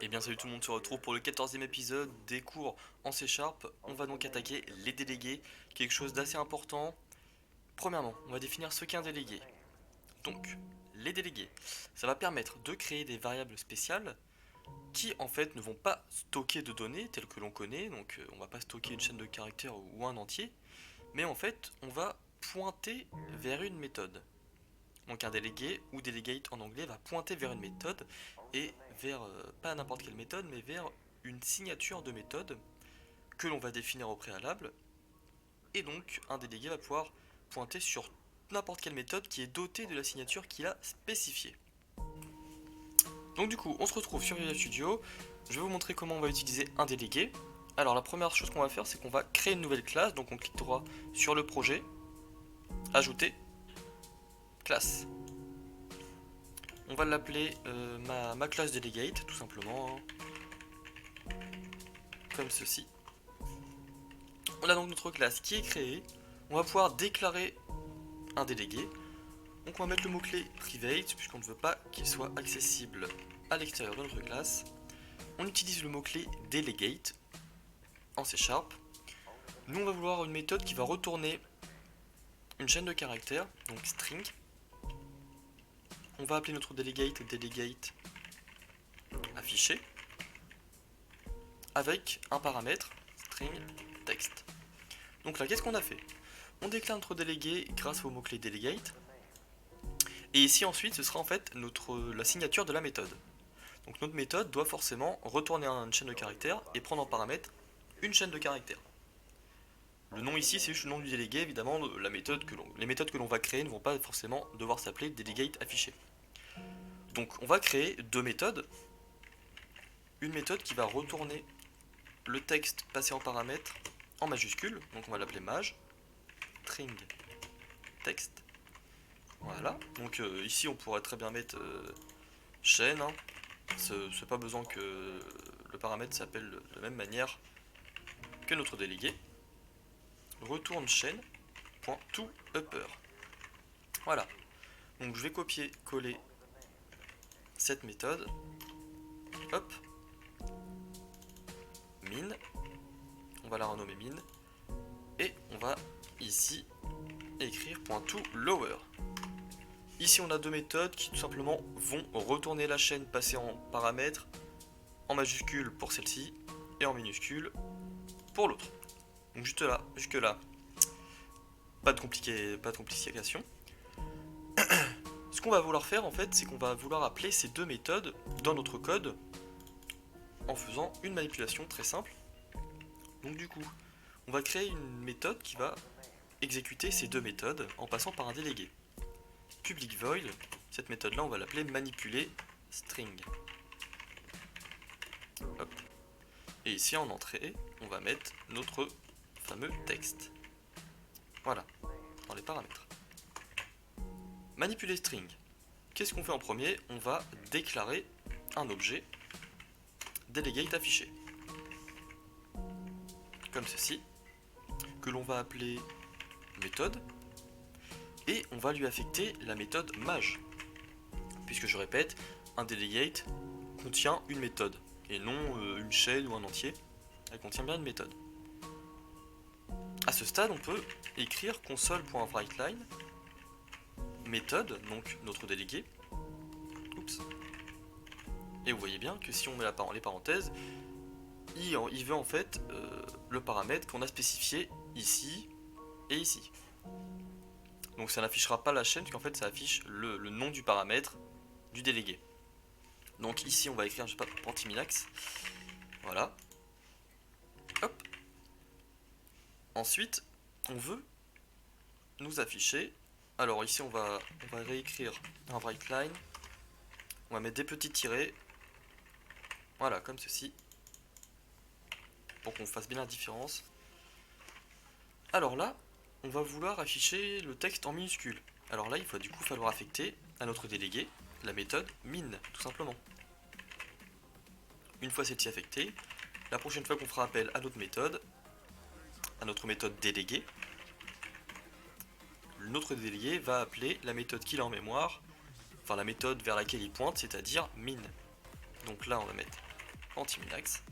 Et bien salut tout le monde, on se retrouve pour le 14e épisode des cours en C#. On va donc attaquer les délégués, quelque chose d'assez important. Premièrement, on va définir ce qu'est un délégué. Donc, les délégués, ça va permettre de créer des variables spéciales qui en fait ne vont pas stocker de données telles que l'on connaît, donc on va pas stocker une chaîne de caractères ou un entier, mais en fait on va pointer vers une méthode. Donc un délégué ou delegate en anglais va pointer vers une méthode et vers, pas n'importe quelle méthode, mais vers une signature de méthode que l'on va définir au préalable. Et donc un délégué va pouvoir pointer sur n'importe quelle méthode qui est dotée de la signature qu'il a spécifiée. Donc du coup, on se retrouve sur Visual Studio. Je vais vous montrer comment on va utiliser un délégué. Alors la première chose qu'on va faire, c'est qu'on va créer une nouvelle classe. Donc on clique droit sur le projet, ajouter, classe. On va l'appeler ma classe delegate, tout simplement, hein, comme ceci. On a donc notre classe qui est créée. On va pouvoir déclarer un délégué. Donc on va mettre le mot-clé private, puisqu'on ne veut pas qu'il soit accessible à l'extérieur de notre classe. On utilise le mot-clé delegate en C#. Nous on va vouloir une méthode qui va retourner une chaîne de caractères, donc string. On va appeler notre delegate affiché avec un paramètre string text. Donc là, qu'est-ce qu'on a fait? On déclare notre délégué grâce au mot-clé delegate. Et ici ensuite, ce sera en fait la signature de la méthode. Donc notre méthode doit forcément retourner une chaîne de caractères et prendre en paramètre une chaîne de caractères. Le nom ici, c'est juste le nom du délégué. Évidemment, les méthodes que l'on va créer ne vont pas forcément devoir s'appeler delegate affiché. Donc on va créer deux méthodes. Une méthode qui va retourner le texte passé en paramètre en majuscule, donc on va l'appeler maj, string text. Voilà, donc ici on pourrait très bien mettre chaîne, hein. C'est pas besoin que le paramètre s'appelle de la même manière que notre délégué. Retourne chaîne.toUpper. Voilà, donc je vais copier-coller cette méthode. Hop, min, on va la renommer min, et on va ici écrire .toLower. Ici on a deux méthodes qui tout simplement vont retourner la chaîne passée en paramètres en majuscule pour celle-ci et en minuscule pour l'autre. Donc juste là, jusque là, pas de complication. Ce qu'on va vouloir faire en fait, c'est qu'on va vouloir appeler ces deux méthodes dans notre code en faisant une manipulation très simple. Donc du coup, on va créer une méthode qui va exécuter ces deux méthodes en passant par un délégué. Public void, cette méthode là on va l'appeler manipuler string. Hop. Et ici en entrée on va mettre notre fameux texte. Voilà, dans les paramètres. Manipuler string, qu'est-ce qu'on fait en premier? On va déclarer un objet delegate affiché, comme ceci, que l'on va appeler méthode. Et on va lui affecter la méthode maj, puisque je répète, un delegate contient une méthode, et non une chaîne ou un entier, elle contient bien une méthode. A ce stade, on peut écrire console.writeLine, méthode, donc notre délégué, oups, et vous voyez bien que si on met les parenthèses, il veut en fait le paramètre qu'on a spécifié ici et ici. Donc ça n'affichera pas la chaîne, puisqu'en fait ça affiche le nom du paramètre du délégué. Donc ici on va écrire, je sais pas, Pantiminax. Voilà. Hop. Ensuite, on veut nous afficher. Alors ici on va réécrire un writeLine. On va mettre des petits tirets. Voilà, comme ceci. Pour qu'on fasse bien la différence. Alors là, on va vouloir afficher le texte en minuscule. Alors là, il va du coup falloir affecter à notre délégué la méthode min, tout simplement. Une fois celle-ci affectée, la prochaine fois qu'on fera appel à notre méthode délégué, notre délégué va appeler la méthode qu'il a en mémoire, enfin la méthode vers laquelle il pointe, c'est-à-dire min. Donc là, on va mettre Pentiminax.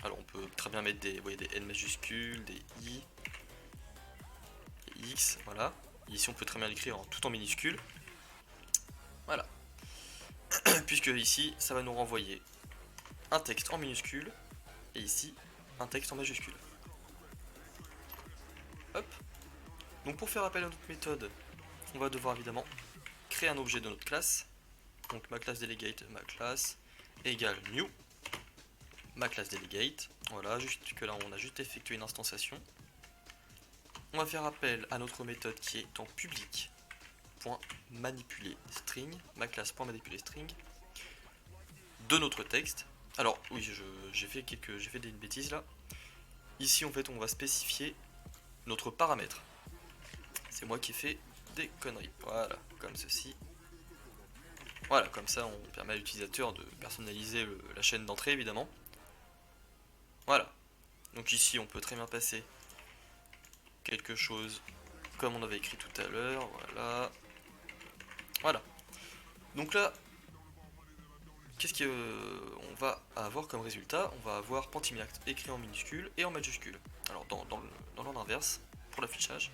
Alors on peut très bien mettre des, vous voyez, des N majuscules, des I, des X, voilà. Ici on peut très bien l'écrire tout en minuscule. Voilà. Puisque ici ça va nous renvoyer un texte en minuscule et ici un texte en majuscule. Hop. Donc pour faire appel à notre méthode, on va devoir évidemment créer un objet de notre classe. Donc ma classe delegate, ma classe égale new, ma classe delegate. Voilà, jusque là on a juste effectué une instanciation. On va faire appel à notre méthode qui est en public .manipuler string, ma classe .manipuler string de notre texte. Alors oui, j'ai fait des bêtises là. Ici en fait on va spécifier notre paramètre. C'est moi qui ai fait des conneries. Voilà, comme ceci. Voilà, comme ça on permet à l'utilisateur de personnaliser la chaîne d'entrée évidemment. Voilà. Donc ici on peut très bien passer quelque chose comme on avait écrit tout à l'heure. Voilà. Voilà. Donc là, qu'est-ce qu'on va avoir comme résultat? On va avoir Pentiminax écrit en minuscule et en majuscule. Alors dans l'ordre inverse, pour l'affichage.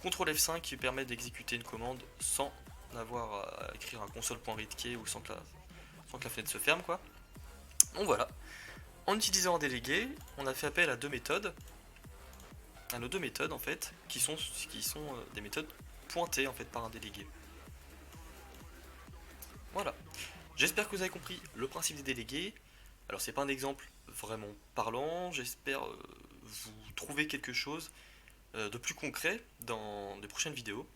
CTRL F5 qui permet d'exécuter une commande sans avoir à écrire un console.readkey ou sans que la fenêtre se ferme, quoi. Donc voilà. En utilisant un délégué, on a fait appel à nos deux méthodes en fait, qui sont des méthodes pointées en fait par un délégué. Voilà. J'espère que vous avez compris le principe des délégués. Alors c'est pas un exemple vraiment parlant, j'espère vous trouver quelque chose de plus concret dans des prochaines vidéos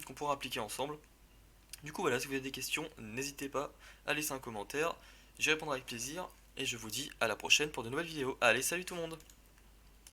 qu'on pourra appliquer ensemble. Du coup voilà, si vous avez des questions, n'hésitez pas à laisser un commentaire, j'y répondrai avec plaisir et je vous dis à la prochaine pour de nouvelles vidéos. Allez, salut tout le monde!